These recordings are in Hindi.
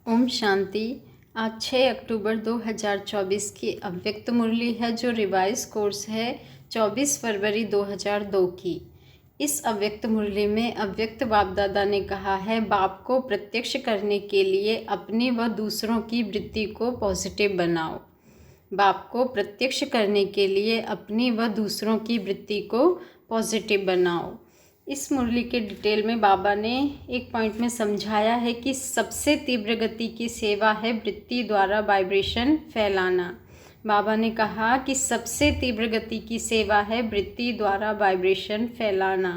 ओम शांति। आज 6 अक्टूबर 2024 की अव्यक्त मुरली है जो रिवाइज कोर्स है 24 फरवरी 2002 की। इस अव्यक्त मुरली में अव्यक्त बाप दादा ने कहा है, बाप को प्रत्यक्ष करने के लिए अपनी व दूसरों की वृत्ति को पॉजिटिव बनाओ। बाप को प्रत्यक्ष करने के लिए अपनी व दूसरों की वृत्ति को पॉजिटिव बनाओ। इस मुरली के डिटेल में बाबा ने एक पॉइंट में समझाया है कि सबसे तीव्र गति की सेवा है वृत्ति द्वारा वाइब्रेशन फैलाना। बाबा ने कहा कि सबसे तीव्र गति की सेवा है वृत्ति द्वारा वाइब्रेशन फैलाना,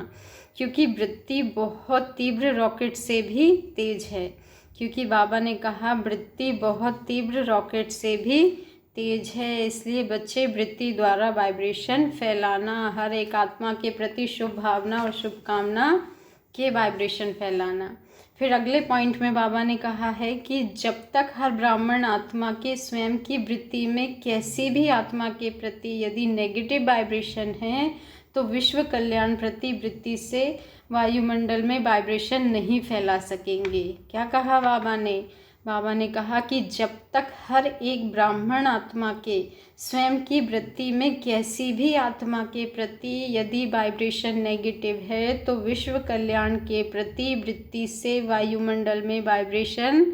क्योंकि वृत्ति बहुत तीव्र रॉकेट से भी तेज है। क्योंकि बाबा ने कहा वृत्ति बहुत तीव्र रॉकेट से भी तेज है, इसलिए बच्चे वृत्ति द्वारा वाइब्रेशन फैलाना, हर एक आत्मा के प्रति शुभ भावना और शुभकामना के वाइब्रेशन फैलाना। फिर अगले पॉइंट में बाबा ने कहा है कि जब तक हर ब्राह्मण आत्मा के स्वयं की वृत्ति में किसी भी आत्मा के प्रति यदि नेगेटिव वाइब्रेशन है तो विश्व कल्याण प्रति वृत्ति से वायुमंडल में वाइब्रेशन नहीं फैला सकेंगे। क्या कहा बाबा ने? बाबा ने कहा कि जब तक हर एक ब्राह्मण आत्मा के स्वयं की वृत्ति में कैसी भी आत्मा के प्रति यदि वाइब्रेशन नेगेटिव है तो विश्व कल्याण के प्रति वृत्ति से वायुमंडल में वाइब्रेशन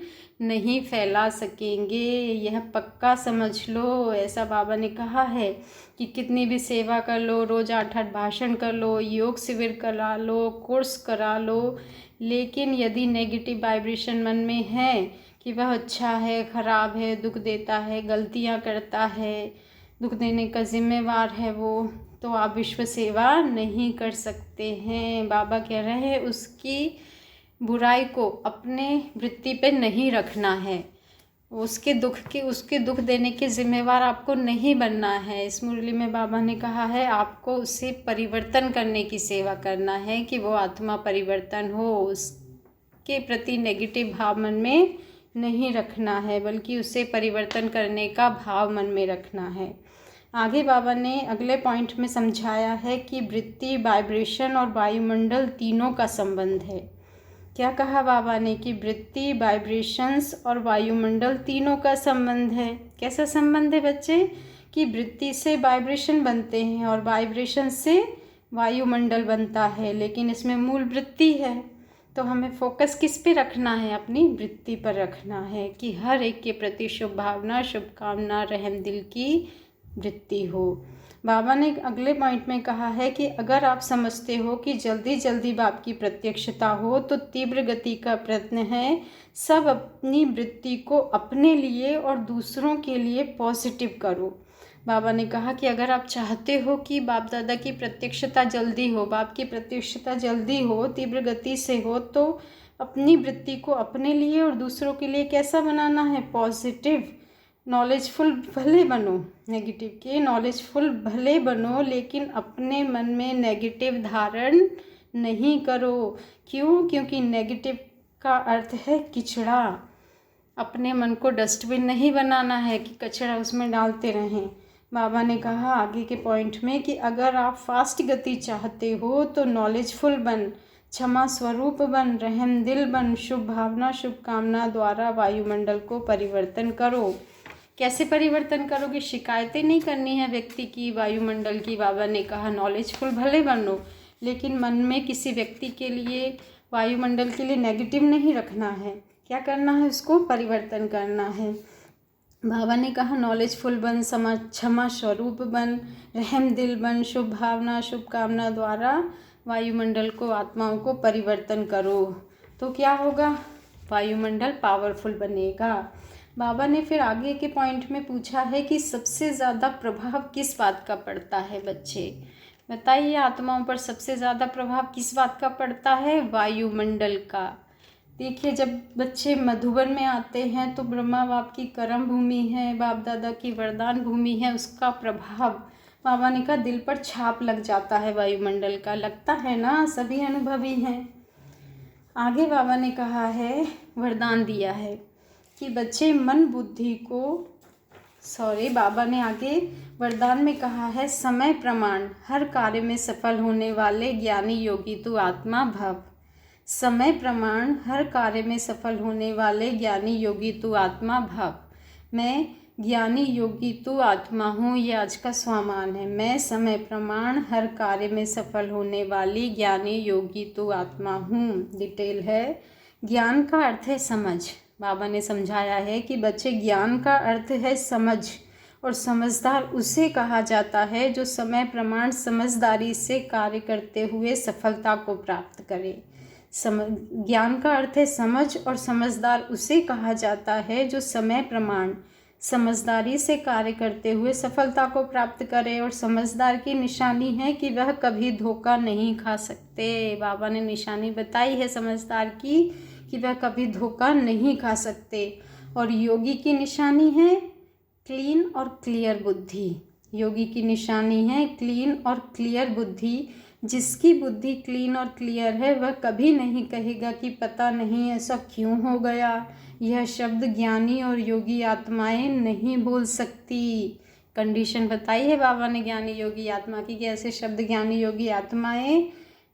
नहीं फैला सकेंगे। यह पक्का समझ लो। ऐसा बाबा ने कहा है कि कितनी भी सेवा कर लो, रोज़ 8-8 भाषण कर लो, योग शिविर करा लो, कोर्स करा लो, लेकिन यदि नेगेटिव वाइब्रेशन मन में है कि वह अच्छा है, ख़राब है, दुख देता है, गलतियां करता है, दुख देने का जिम्मेवार है वो, तो आप विश्व सेवा नहीं कर सकते हैं। बाबा कह रहे हैं उसकी बुराई को अपने वृत्ति पे नहीं रखना है, उसके दुख देने के जिम्मेवार आपको नहीं बनना है। इस मुरली में बाबा ने कहा है आपको उसे परिवर्तन करने की सेवा करना है कि वो आत्मा परिवर्तन हो, उसके प्रति नेगेटिव भाव मन में नहीं रखना है, बल्कि उसे परिवर्तन करने का भाव मन में रखना है। आगे बाबा ने अगले पॉइंट में समझाया है कि वृत्ति, वाइब्रेशन और वायुमंडल तीनों का संबंध है। क्या कहा बाबा ने? कि वृत्ति, वाइब्रेशंस और वायुमंडल तीनों का संबंध है। कैसा संबंध है बच्चे? कि वृत्ति से वाइब्रेशन बनते हैं और वाइब्रेशन से वायुमंडल बनता है, लेकिन इसमें मूल वृत्ति है। तो हमें फोकस किस पे रखना है? अपनी वृत्ति पर रखना है कि हर एक के प्रति शुभ भावना, शुभकामना, रहम दिल की वृत्ति हो। बाबा ने अगले पॉइंट में कहा है कि अगर आप समझते हो कि जल्दी जल्दी बाप की प्रत्यक्षता हो तो तीव्र गति का प्रयत्न है सब अपनी वृत्ति को अपने लिए और दूसरों के लिए पॉजिटिव करो। बाबा ने कहा कि अगर आप चाहते हो कि बाप दादा की प्रत्यक्षता जल्दी हो, बाप की प्रत्यक्षता जल्दी हो, तीव्र गति से हो, तो अपनी वृत्ति को अपने लिए और दूसरों के लिए कैसा बनाना है? पॉजिटिव, नॉलेजफुल भले बनो, नेगेटिव के नॉलेजफुल भले बनो, लेकिन अपने मन में नेगेटिव धारण नहीं करो। क्यों? क्योंकि नेगेटिव का अर्थ है किचड़ा। अपने मन को डस्टबिन नहीं बनाना है कि कचरा उसमें डालते रहें। बाबा ने कहा आगे के पॉइंट में कि अगर आप फास्ट गति चाहते हो तो नॉलेजफुल बन, क्षमा स्वरूप बन, रहम दिल बन, शुभ भावना, शुभकामना द्वारा वायुमंडल को परिवर्तन करो। कैसे परिवर्तन करोगे? शिकायतें नहीं करनी है व्यक्ति की, वायुमंडल की। बाबा ने कहा नॉलेजफुल भले बनो, लेकिन मन में किसी व्यक्ति के लिए, वायुमंडल के लिए नेगेटिव नहीं रखना है। क्या करना है? उसको परिवर्तन करना है। बाबा ने कहा नॉलेजफुल बन, क्षमा स्वरूप बन, रहम दिल बन, शुभ भावना, शुभकामना द्वारा वायुमंडल को, आत्माओं को परिवर्तन करो। तो क्या होगा? वायुमंडल पावरफुल बनेगा। बाबा ने फिर आगे के पॉइंट में पूछा है कि सबसे ज़्यादा प्रभाव किस बात का पड़ता है? बच्चे बताइए, आत्माओं पर सबसे ज़्यादा प्रभाव किस बात का पड़ता है? वायुमंडल का। देखिए, जब बच्चे मधुबन में आते हैं तो ब्रह्मा बाप की कर्म भूमि है, बाप दादा की वरदान भूमि है, उसका प्रभाव बाबा ने कहा दिल पर छाप लग जाता है वायुमंडल का। लगता है ना? सभी अनुभवी हैं। आगे बाबा ने कहा है, वरदान दिया है कि बच्चे मन बुद्धि को, बाबा ने आगे वरदान में कहा है समय प्रमाण हर कार्य में सफल होने वाले ज्ञानी योगी तू आत्मा भव। समय प्रमाण हर कार्य में सफल होने वाले ज्ञानी योगी तू आत्मा भाव। मैं ज्ञानी योगी तू आत्मा हूँ, ये आज का स्वामान है। मैं समय प्रमाण हर कार्य में सफल होने वाली ज्ञानी योगी तू आत्मा हूँ। डिटेल है, ज्ञान का अर्थ है समझ। बाबा ने समझाया है कि बच्चे, ज्ञान का अर्थ है समझ, और समझदार उसे कहा जाता है जो समय प्रमाण समझदारी से कार्य करते हुए सफलता को प्राप्त करे। ज्ञान का अर्थ है समझ, और समझदार उसे कहा जाता है जो समय प्रमाण समझदारी से कार्य करते हुए सफलता को प्राप्त करे। और समझदार की निशानी है कि वह कभी धोखा नहीं खा सकते। बाबा ने निशानी बताई है समझदार की कि वह कभी धोखा नहीं खा सकते। और योगी की निशानी है क्लीन और क्लियर बुद्धि। योगी की निशानी है क्लीन और क्लियर बुद्धि। जिसकी बुद्धि क्लीन और क्लियर है वह कभी नहीं कहेगा कि पता नहीं ऐसा क्यों हो गया। यह शब्द ज्ञानी और योगी आत्माएं नहीं बोल सकती। कंडीशन बताई है बाबा ने ज्ञानी योगी आत्मा की कि ऐसे शब्द ज्ञानी योगी आत्माएं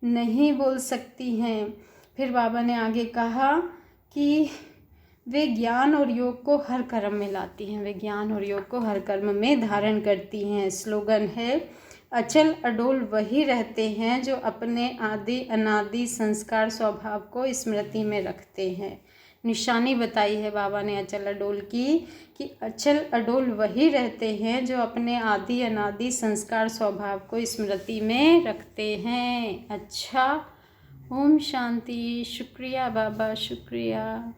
नहीं बोल सकती हैं। फिर बाबा ने आगे कहा कि वे ज्ञान और योग को हर कर्म में लाती हैं। वे ज्ञान और योग को हर कर्म में धारण करती हैं। स्लोगन है, अचल अडोल वही रहते हैं जो अपने आदि अनादि संस्कार स्वभाव को स्मृति में रखते हैं। निशानी बताई है बाबा ने अचल अडोल की कि अचल अडोल वही रहते हैं जो अपने आदि अनादि संस्कार स्वभाव को स्मृति में रखते हैं। अच्छा, ओम शांति। शुक्रिया बाबा, शुक्रिया।